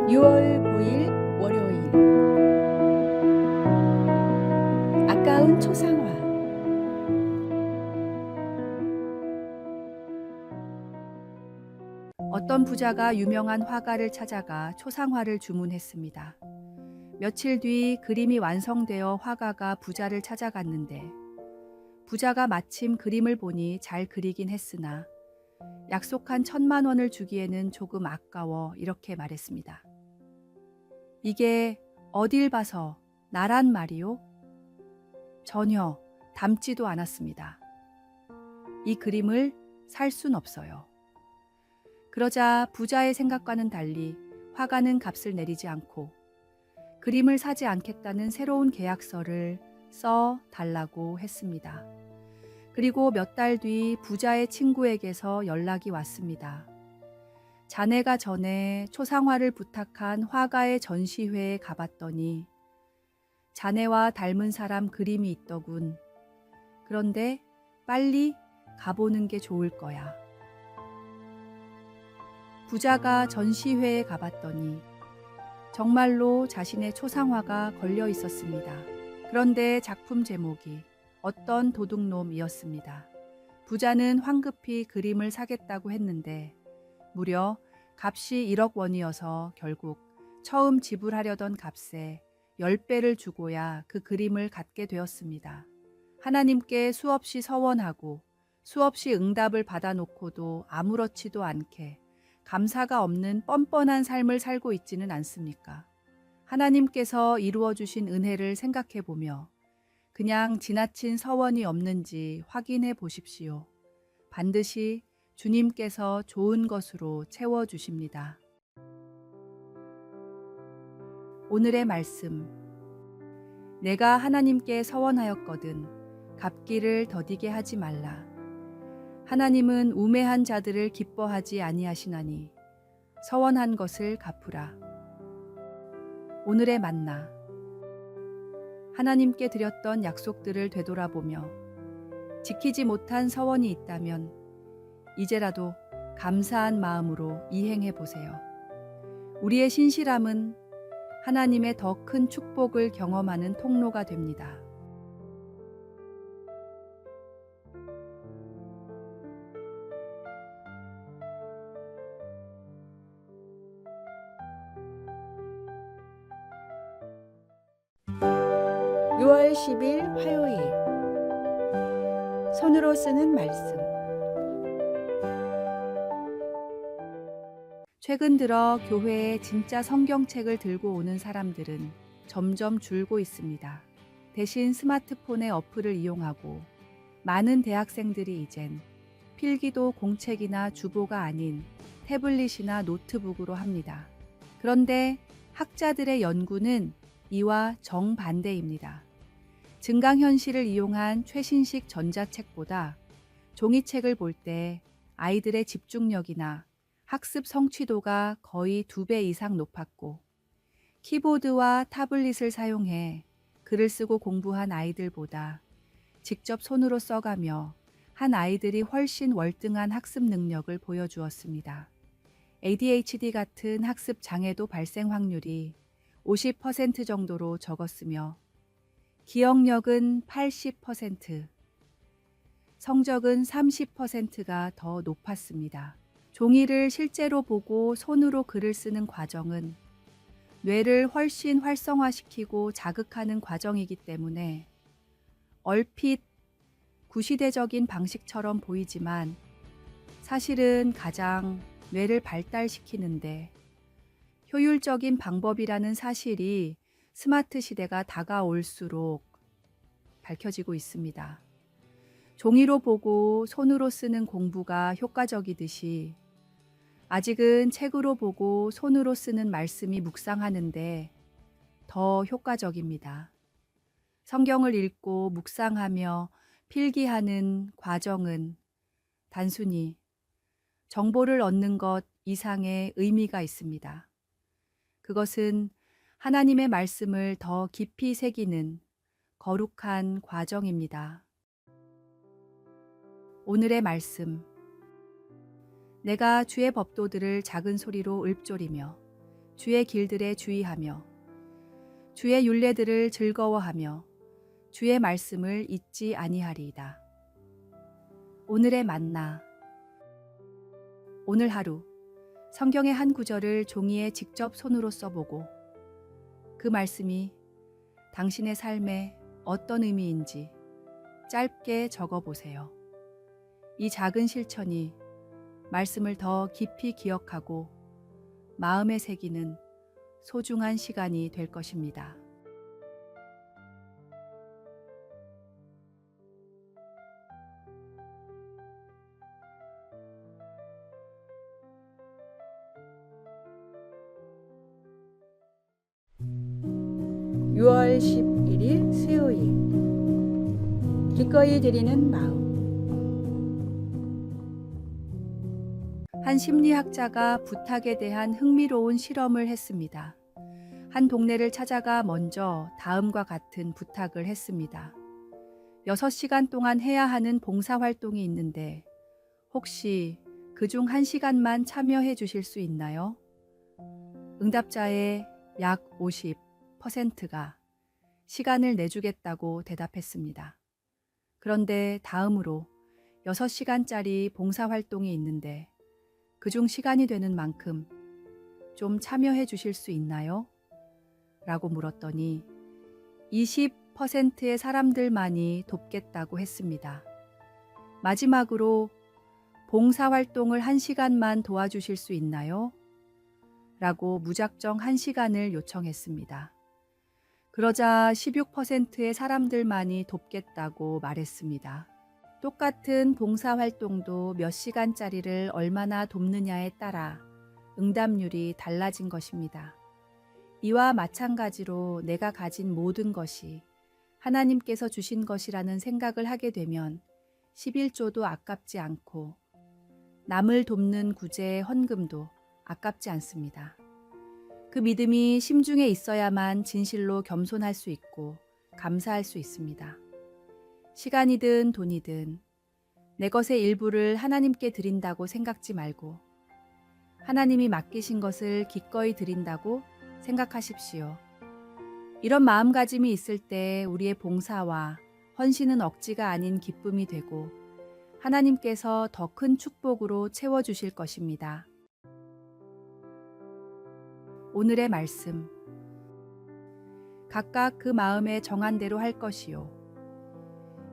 6월 9일 월요일. 아까운 초상화. 어떤 부자가 유명한 화가를 찾아가 초상화를 주문했습니다. 며칠 뒤 그림이 완성되어 화가가 부자를 찾아갔는데 부자가 마침 그림을 보니 잘 그리긴 했으나 약속한 1,000만 원을 주기에는 조금 아까워 이렇게 말했습니다. 이게 어딜 봐서 나란 말이요? 전혀 닮지도 않았습니다. 이 그림을 살 순 없어요. 그러자 부자의 생각과는 달리 화가는 값을 내리지 않고 그림을 사지 않겠다는 새로운 계약서를 써 달라고 했습니다. 그리고 몇 달 뒤 부자의 친구에게서 연락이 왔습니다. 자네가 전에 초상화를 부탁한 화가의 전시회에 가봤더니 자네와 닮은 사람 그림이 있더군. 그런데 빨리 가보는 게 좋을 거야. 부자가 전시회에 가봤더니 정말로 자신의 초상화가 걸려 있었습니다. 그런데 작품 제목이 어떤 도둑놈이었습니다. 부자는 황급히 그림을 사겠다고 했는데 무려 값이 1억 원이어서 결국 처음 지불하려던 값에 10배를 주고야 그 그림을 갖게 되었습니다. 하나님께 수없이 서원하고 수없이 응답을 받아놓고도 아무렇지도 않게 감사가 없는 뻔뻔한 삶을 살고 있지는 않습니까? 하나님께서 이루어 주신 은혜를 생각해 보며 그냥 지나친 서원이 없는지 확인해 보십시오. 반드시 주님께서 좋은 것으로 채워주십니다. 오늘의 말씀. 내가 하나님께 서원하였거든 갚기를 더디게 하지 말라. 하나님은 우매한 자들을 기뻐하지 아니하시나니 서원한 것을 갚으라. 오늘의 만나. 하나님께 드렸던 약속들을 되돌아보며 지키지 못한 서원이 있다면 이제라도 감사한 마음으로 이행해 보세요. 우리의 신실함은 하나님의 더 큰 축복을 경험하는 통로가 됩니다. (6월 10일) 화요일. 손으로 쓰는 말씀. 최근 들어 교회에 진짜 성경책을 들고 오는 사람들은 점점 줄고 있습니다. 대신 스마트폰의 어플을 이용하고 많은 대학생들이 이젠 필기도 공책이나 주보가 아닌 태블릿이나 노트북으로 합니다. 그런데 학자들의 연구는 이와 정반대입니다. 증강현실을 이용한 최신식 전자책보다 종이책을 볼 때 아이들의 집중력이나 학습 성취도가 거의 2배 이상 높았고 키보드와 타블릿을 사용해 글을 쓰고 공부한 아이들보다 직접 손으로 써가며 한 아이들이 훨씬 월등한 학습 능력을 보여주었습니다. ADHD 같은 학습 장애도 발생 확률이 50% 정도로 적었으며 기억력은 80%, 성적은 30%가 더 높았습니다. 종이를 실제로 보고 손으로 글을 쓰는 과정은 뇌를 훨씬 활성화시키고 자극하는 과정이기 때문에 얼핏 구시대적인 방식처럼 보이지만 사실은 가장 뇌를 발달시키는데 효율적인 방법이라는 사실이 스마트 시대가 다가올수록 밝혀지고 있습니다. 종이로 보고 손으로 쓰는 공부가 효과적이듯이 아직은 책으로 보고 손으로 쓰는 말씀이 묵상하는데 더 효과적입니다. 성경을 읽고 묵상하며 필기하는 과정은 단순히 정보를 얻는 것 이상의 의미가 있습니다. 그것은 하나님의 말씀을 더 깊이 새기는 거룩한 과정입니다. 오늘의 말씀. 내가 주의 법도들을 작은 소리로 읊조리며 주의 길들에 주의하며 주의 율례들을 즐거워하며 주의 말씀을 잊지 아니하리이다. 오늘의 만나. 오늘 하루 성경의 한 구절을 종이에 직접 손으로 써보고 그 말씀이 당신의 삶에 어떤 의미인지 짧게 적어보세요. 이 작은 실천이 말씀을 더 깊이 기억하고 마음에 새기는 소중한 시간이 될 것입니다. (6월 11일) 수요일. 기꺼이 드리는 마음. 한 심리학자가 부탁에 대한 흥미로운 실험을 했습니다. 한 동네를 찾아가 먼저 다음과 같은 부탁을 했습니다. 6시간 동안 해야 하는 봉사활동이 있는데 혹시 그중 1시간만 참여해 주실 수 있나요? 응답자의 약 50%가 시간을 내주겠다고 대답했습니다. 그런데 다음으로 6시간짜리 봉사활동이 있는데 그중 시간이 되는 만큼 좀 참여해 주실 수 있나요? 라고 물었더니 20%의 사람들만이 돕겠다고 했습니다. 마지막으로 봉사활동을 1시간만 도와주실 수 있나요? 라고 무작정 1시간을 요청했습니다. 그러자 16%의 사람들만이 돕겠다고 말했습니다. 똑같은 봉사활동도 몇 시간짜리를 얼마나 돕느냐에 따라 응답률이 달라진 것입니다. 이와 마찬가지로 내가 가진 모든 것이 하나님께서 주신 것이라는 생각을 하게 되면 11조도 아깝지 않고 남을 돕는 구제의 헌금도 아깝지 않습니다. 그 믿음이 심중에 있어야만 진실로 겸손할 수 있고 감사할 수 있습니다. 시간이든 돈이든 내 것의 일부를 하나님께 드린다고 생각지 말고 하나님이 맡기신 것을 기꺼이 드린다고 생각하십시오. 이런 마음가짐이 있을 때 우리의 봉사와 헌신은 억지가 아닌 기쁨이 되고 하나님께서 더 큰 축복으로 채워주실 것입니다. 오늘의 말씀. 각각 그 마음에 정한 대로 할 것이요.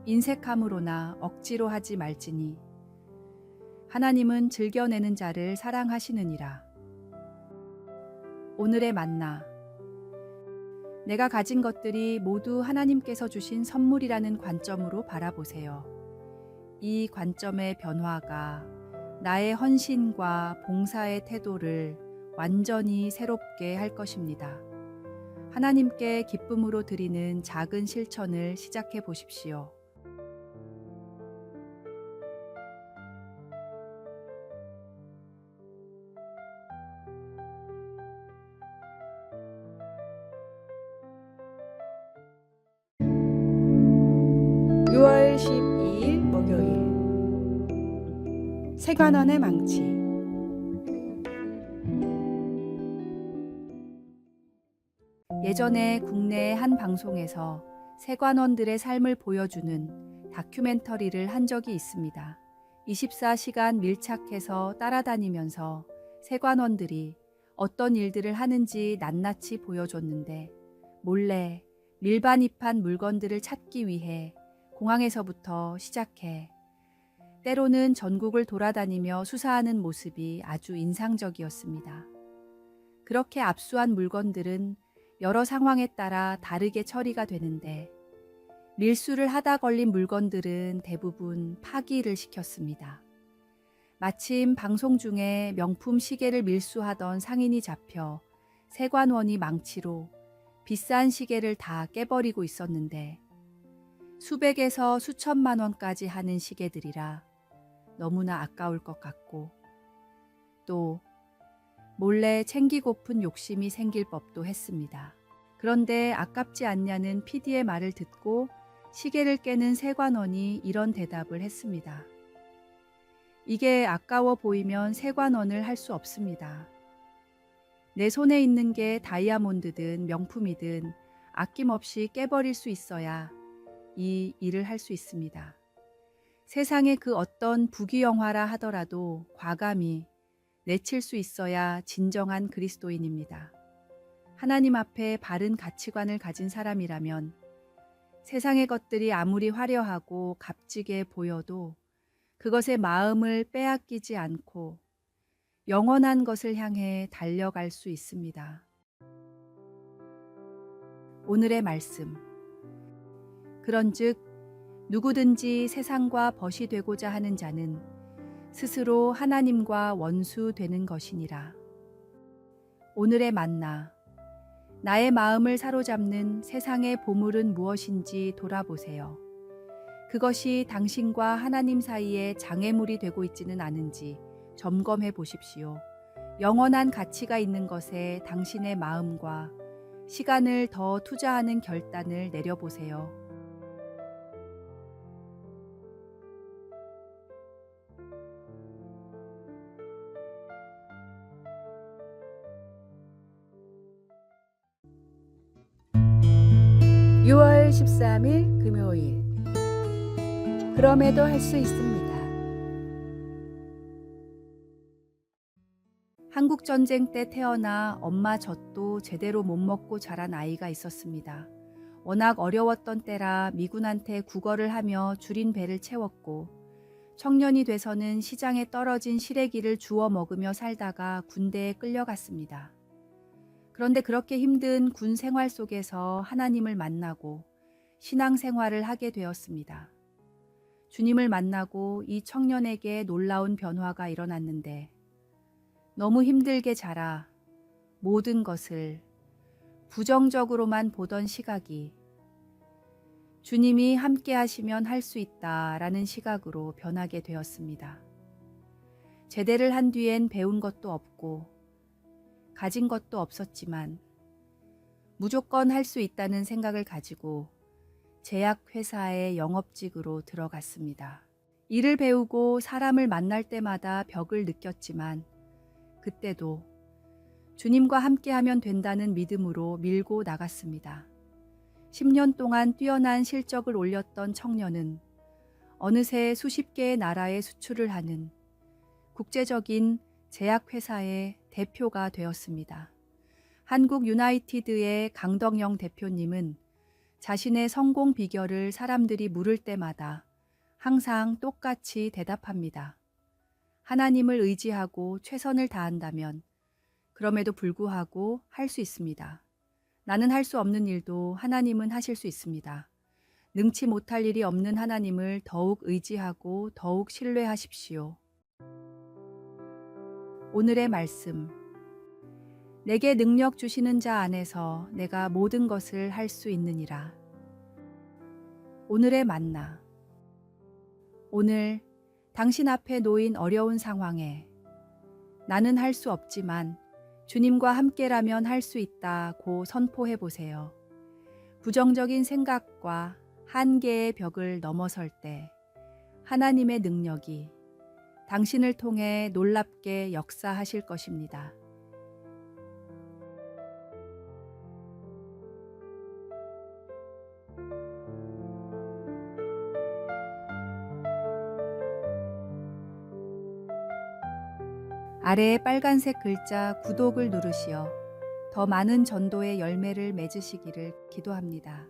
인색함으로나 억지로 하지 말지니 하나님은 즐겨내는 자를 사랑하시느니라. 오늘의 만나. 내가 가진 것들이 모두 하나님께서 주신 선물이라는 관점으로 바라보세요. 이 관점의 변화가 나의 헌신과 봉사의 태도를 완전히 새롭게 할 것입니다. 하나님께 기쁨으로 드리는 작은 실천을 시작해 보십시오. (6월 12일) 목요일. 세관원의 망치. 예전에 국내의 한 방송에서 세관원들의 삶을 보여주는 다큐멘터리를 한 적이 있습니다. 24시간 밀착해서 따라다니면서 세관원들이 어떤 일들을 하는지 낱낱이 보여줬는데 몰래 밀반입한 물건들을 찾기 위해 공항에서부터 시작해 때로는 전국을 돌아다니며 수사하는 모습이 아주 인상적이었습니다. 그렇게 압수한 물건들은 여러 상황에 따라 다르게 처리가 되는데 밀수를 하다 걸린 물건들은 대부분 파기를 시켰습니다. 마침 방송 중에 명품 시계를 밀수하던 상인이 잡혀 세관원이 망치로 비싼 시계를 다 깨버리고 있었는데 수백에서 수천만 원까지 하는 시계들이라 너무나 아까울 것 같고 또 몰래 챙기고픈 욕심이 생길 법도 했습니다. 그런데 아깝지 않냐는 PD의 말을 듣고 시계를 깨는 세관원이 이런 대답을 했습니다. 이게 아까워 보이면 세관원을 할 수 없습니다. 내 손에 있는 게 다이아몬드든 명품이든 아낌없이 깨버릴 수 있어야 이 일을 할 수 있습니다. 세상의 그 어떤 부귀영화라 하더라도 과감히 내칠 수 있어야 진정한 그리스도인입니다. 하나님 앞에 바른 가치관을 가진 사람이라면 세상의 것들이 아무리 화려하고 값지게 보여도 그것의 마음을 빼앗기지 않고 영원한 것을 향해 달려갈 수 있습니다. 오늘의 말씀. 그런즉 누구든지 세상과 벗이 되고자 하는 자는 스스로 하나님과 원수 되는 것이니라. 오늘의 만나. 나의 마음을 사로잡는 세상의 보물은 무엇인지 돌아보세요. 그것이 당신과 하나님 사이에 장애물이 되고 있지는 않은지 점검해 보십시오. 영원한 가치가 있는 것에 당신의 마음과 시간을 더 투자하는 결단을 내려보세요. (6월 13일) 금요일. 그럼에도 할 수 있습니다. 한국 전쟁 때 태어나 엄마 젖도 제대로 못 먹고 자란 아이가 있었습니다. 워낙 어려웠던 때라 미군한테 구걸을 하며 줄인 배를 채웠고 청년이 돼서는 시장에 떨어진 시래기를 주워 먹으며 살다가 군대에 끌려갔습니다. 그런데 그렇게 힘든 군 생활 속에서 하나님을 만나고 신앙 생활을 하게 되었습니다. 주님을 만나고 이 청년에게 놀라운 변화가 일어났는데 너무 힘들게 자라 모든 것을 부정적으로만 보던 시각이 주님이 함께 하시면 할 수 있다라는 시각으로 변하게 되었습니다. 제대를 한 뒤엔 배운 것도 없고 가진 것도 없었지만 무조건 할 수 있다는 생각을 가지고 제약회사의 영업직으로 들어갔습니다. 일을 배우고 사람을 만날 때마다 벽을 느꼈지만 그때도 주님과 함께하면 된다는 믿음으로 밀고 나갔습니다. 10년 동안 뛰어난 실적을 올렸던 청년은 어느새 수십 개의 나라에 수출을 하는 국제적인 제약회사의 대표가 되었습니다. 한국 유나이티드의 강덕영 대표님은 자신의 성공 비결을 사람들이 물을 때마다 항상 똑같이 대답합니다. 하나님을 의지하고 최선을 다한다면 그럼에도 불구하고 할 수 있습니다. 나는 할 수 없는 일도 하나님은 하실 수 있습니다. 능치 못할 일이 없는 하나님을 더욱 의지하고 더욱 신뢰하십시오. 오늘의 말씀. 내게 능력 주시는 자 안에서 내가 모든 것을 할 수 있느니라. 오늘의 만나. 오늘 당신 앞에 놓인 어려운 상황에 나는 할 수 없지만 주님과 함께라면 할 수 있다고 선포해 보세요. 부정적인 생각과 한계의 벽을 넘어설 때 하나님의 능력이 당신을 통해 놀랍게 역사하실 것입니다. 아래에 빨간색 글자 구독을 누르시어 더 많은 전도의 열매를 맺으시기를 기도합니다.